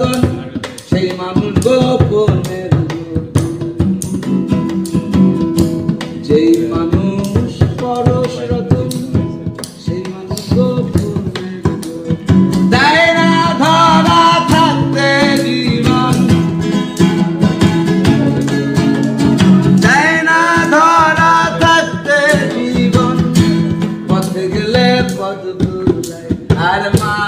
রতন সেই মানুষ গোপনের যেই মানুষ পরশ রতন সেই মানুষ গোপনের দেয় না ধরা থাকতে জীবন দেয় না ধরা থাকতে জীবন পথে গেলে পথ ভুলাই আর মা